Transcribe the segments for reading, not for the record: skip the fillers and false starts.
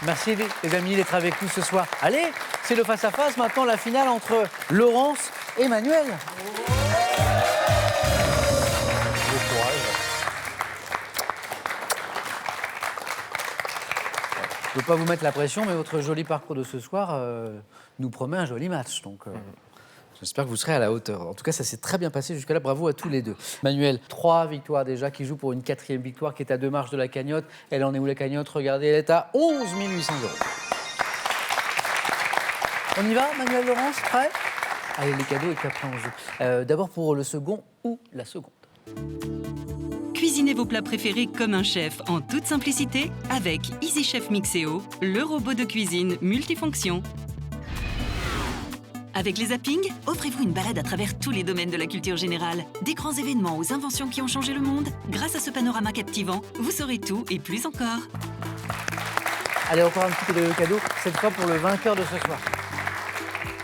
Merci les amis d'être avec nous ce soir. Allez, c'est le face-à-face, maintenant la finale entre Laurence et Manuel. Je ne veux pas vous mettre la pression, mais votre joli parcours de ce soir nous promet un joli match. Donc, j'espère que vous serez à la hauteur. En tout cas, ça s'est très bien passé jusqu'à là. Bravo à tous les deux. Manuel, 3 victoires déjà, qui joue pour une 4e victoire, qui est à 2 marches de la cagnotte. Elle en est où la cagnotte? Regardez, elle est à 11 800 €. On y va, Manuel, Laurence? Prêt? Allez, les cadeaux et puis après on joue. D'abord pour le second ou la seconde. Cuisinez vos plats préférés comme un chef en toute simplicité avec Easy Chef Mixeo, le robot de cuisine multifonction. Avec les zappings, offrez-vous une balade à travers tous les domaines de la culture générale. Des grands événements aux inventions qui ont changé le monde. Grâce à ce panorama captivant, vous saurez tout et plus encore. Allez, encore un petit peu de cadeau, cette fois pour le vainqueur de ce soir.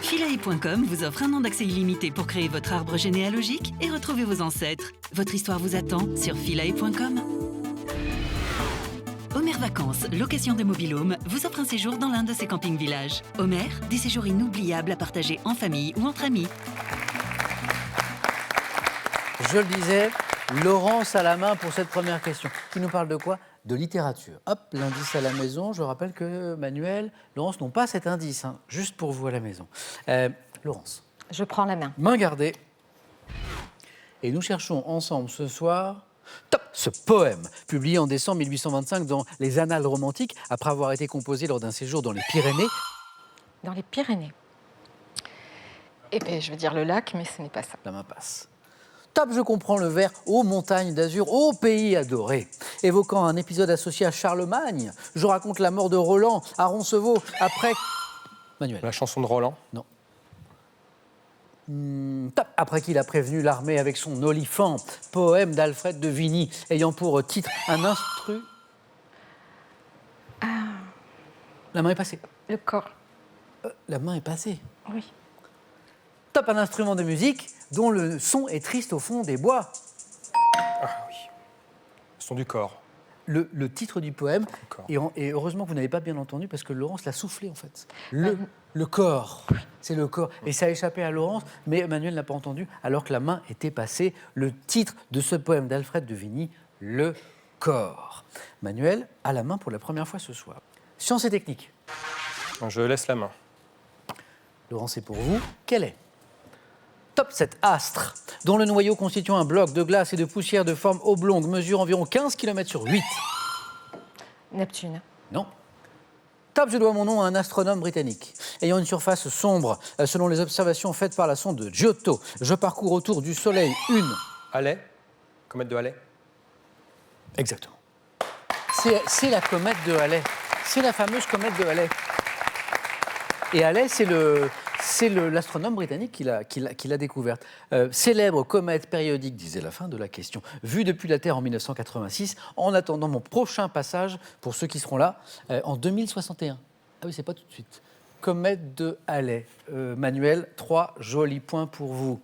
Philae.com vous offre un an d'accès illimité pour créer votre arbre généalogique et retrouver vos ancêtres. Votre histoire vous attend sur Philae.com. Homer Vacances, location de mobil-home, vous offre un séjour dans l'un de ses camping-villages. Homer, des séjours inoubliables à partager en famille ou entre amis. Je le disais, Laurence à la main pour cette première question. Qui nous parle de quoi? De littérature. Hop, l'indice à la maison. Je rappelle que Manuel, Laurence n'ont pas cet indice, hein, juste pour vous à la maison. Laurence. Je prends la main. Main gardée. Et nous cherchons ensemble ce soir ce poème, publié en décembre 1825 dans les Annales romantiques, après avoir été composé lors d'un séjour dans les Pyrénées. Dans les Pyrénées. Eh bien, je veux dire le lac, mais ce n'est pas ça. La main passe. Je comprends le vers ô montagne d'azur, ô pays adoré. Évoquant un épisode associé à Charlemagne, je raconte la mort de Roland à Roncevaux après. Manuel. La chanson de Roland? Non. Après qu'il a prévenu l'armée avec son olifant, poème d'Alfred de Vigny, ayant pour titre un instru. La main est passée. Le corps. La main est passée. Oui. Un instrument de musique dont le son est triste au fond des bois. Ah oui. Le son du corps. Le titre du poème, et heureusement que vous n'avez pas bien entendu parce que Laurence l'a soufflé en fait. Le corps, c'est le corps. Et ça a échappé à Laurence, mais Emmanuel n'a pas entendu alors que la main était passée. Le titre de ce poème d'Alfred de Vigny, le corps. Manuel a la main pour la première fois ce soir. Science et technique. Je laisse la main. Laurence, c'est pour vous. Quelle est? Cet astre, dont le noyau constituant un bloc de glace et de poussière de forme oblongue, mesure environ 15 km sur 8. Neptune. Non. Je dois mon nom à un astronome britannique. Ayant une surface sombre, selon les observations faites par la sonde de Giotto, je parcours autour du Soleil une... Halley? Comète de Halley? Exactement. C'est la comète de Halley. C'est la fameuse comète de Halley. Et Halley, c'est l'astronome britannique qui l'a découverte. Célèbre comète périodique, disait la fin de la question, vue depuis la Terre en 1986, en attendant mon prochain passage, pour ceux qui seront là, en 2061. Ah oui, c'est pas tout de suite. Comète de Halley. Manuel, 3 jolis points pour vous.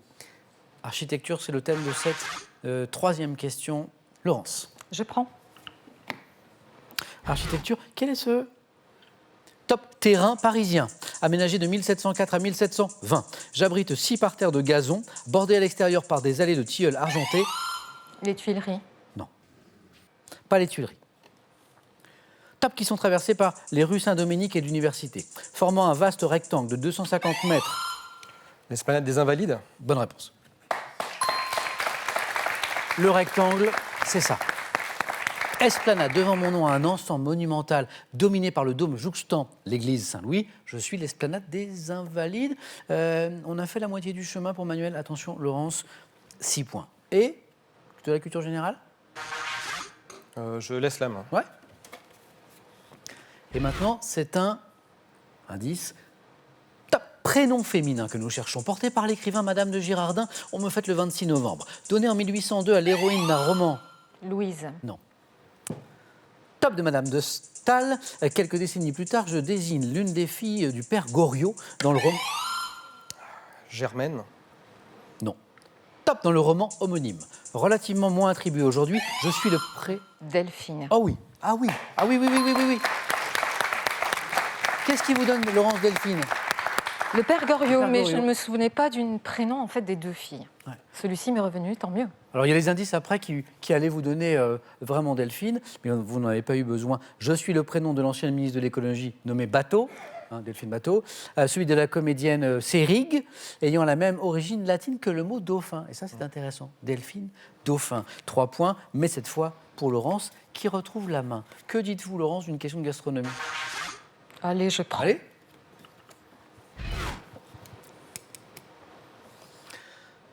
Architecture, c'est le thème de cette 3e question. Laurence. Je prends. Architecture, quel est ce terrain parisien, aménagé de 1704 à 1720. J'abrite 6 parterres de gazon, bordés à l'extérieur par des allées de tilleuls argentés. Les Tuileries. Non, pas les Tuileries. Qui sont traversées par les rues Saint-Dominique et de l'Université, formant un vaste rectangle de 250 mètres. L'esplanade des Invalides? Bonne réponse. Le rectangle, c'est ça. Esplanade, devant mon nom, un ensemble monumental dominé par le dôme jouxtant l'église Saint-Louis. Je suis l'esplanade des Invalides. On a fait la moitié du chemin pour Manuel. Attention, Laurence, 6 points. Et de la culture générale? Je laisse la main. Ouais. Et maintenant, c'est un indice. Prénom féminin que nous cherchons, porté par l'écrivain Madame de Girardin. On me fête le 26 novembre. Donné en 1802 à l'héroïne d'un roman. Louise. Non. De Madame de Staël. Quelques décennies plus tard, je désigne l'une des filles du père Goriot dans le roman. Germaine? Non. Dans le roman homonyme. Relativement moins attribué aujourd'hui, je suis le Delphine. Ah oui, ah oui, ah oui, oui, oui, oui, oui, oui. Qu'est-ce qui vous donne Laurence Delphine? Le père Goriot, père mais Goriot. je ne me souvenais pas du prénom en fait des deux filles. Ouais. Celui-ci m'est revenu, tant mieux. Alors, il y a les indices après qui allaient vous donner vraiment Delphine, mais vous n'en avez pas eu besoin. Je suis le prénom de l'ancienne ministre de l'écologie nommée Bateau, Delphine Bateau. Celui de la comédienne Seyrig, ayant la même origine latine que le mot dauphin. Et ça, c'est intéressant. Delphine, dauphin. 3 points, mais cette fois pour Laurence, qui retrouve la main. Que dites-vous, Laurence, d'une question de gastronomie? Allez, je prends. Allez.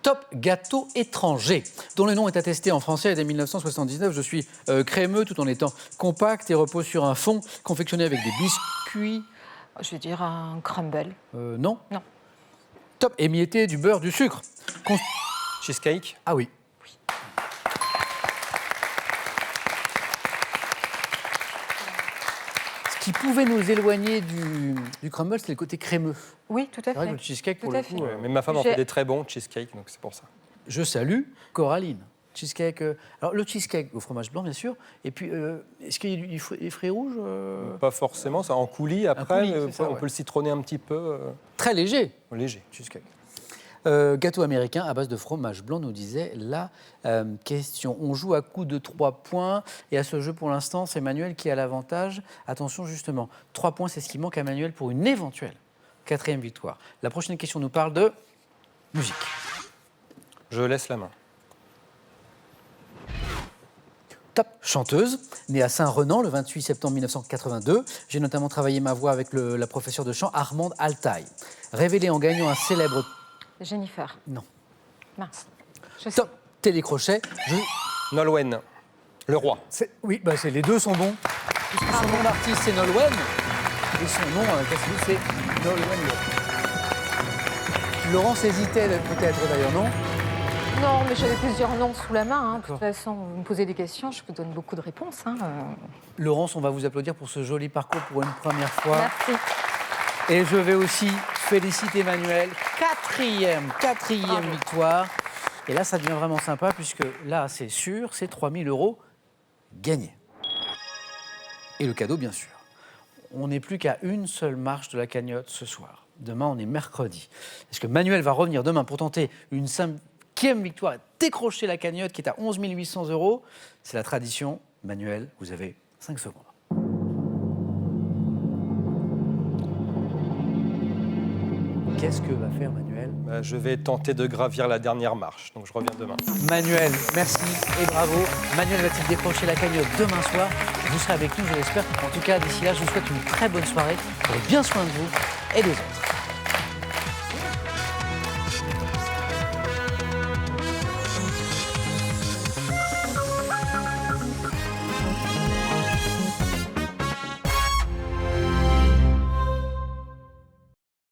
Top gâteau étranger, dont le nom est attesté en français dès 1979. Je suis crémeux tout en étant compact et repose sur un fond confectionné avec des biscuits. Je vais dire un crumble. Non. Non. Top émietté du beurre, du sucre. Cheesecake. Ah oui. Ce qui pouvait nous éloigner du crumble, c'est le côté crémeux. Oui, tout à C'est vrai que fait. le cheesecake, pour Tout le à fait. coup, Mais ma femme en J'ai- fait des très bons cheesecake, donc c'est pour ça. je salue Coraline. Cheesecake. Alors, le cheesecake au fromage blanc, bien sûr. Et puis, est-ce qu'il y a des fruits rouges Pas forcément, ça en coulis après, coulis, mais c'est ça, on ouais. peut le citronner un petit peu, Très léger. léger. Cheesecake. Gâteau américain à base de fromage blanc, nous disait la question. On joue à coup de 3 points. Et à ce jeu, pour l'instant, c'est Manuel qui a l'avantage. Attention, justement, 3 points, c'est ce qui manque à Manuel pour une éventuelle 4e victoire. La prochaine question nous parle de musique. Je laisse la main. Top chanteuse, née à Saint-Renan le 28 septembre 1982. J'ai notamment travaillé ma voix avec la professeure de chant Armande Altaï. Révélée en gagnant un célèbre... Jennifer. Non. Mince. Je sais. Top télécrochet. Nolwenn, le roi. Oui, les deux sont bons. Puisque son nom d'artiste, c'est Nolwenn. Et son nom, Cassandre, c'est Nolwenn. Laurence hésitait peut-être d'ailleurs, non? Non, mais j'avais plusieurs noms sous la main. De D'accord. toute façon, vous me posez des questions, je vous donne beaucoup de réponses. Laurence, on va vous applaudir pour ce joli parcours pour une première fois. Merci. Et je vais aussi féliciter Manuel. Quatrième Bravo. victoire. Et là, ça devient vraiment sympa, puisque là, c'est sûr, c'est 3 000 € gagnés. Et le cadeau, bien sûr. On n'est plus qu'à une seule marche de la cagnotte ce soir. Demain, on est mercredi. Est-ce que Manuel va revenir demain pour tenter une 5e victoire et décrocher la cagnotte qui est à 11 800 €? C'est la tradition. Manuel, vous avez 5 secondes. Qu'est-ce que va faire Manuel? Je vais tenter de gravir la dernière marche, donc je reviens demain. Manuel, merci et bravo. Manuel va-t-il décrocher la cagnotte demain soir? Vous serez avec nous, je l'espère. En tout cas, d'ici là, je vous souhaite une très bonne soirée. Prenez bien soin de vous et des autres.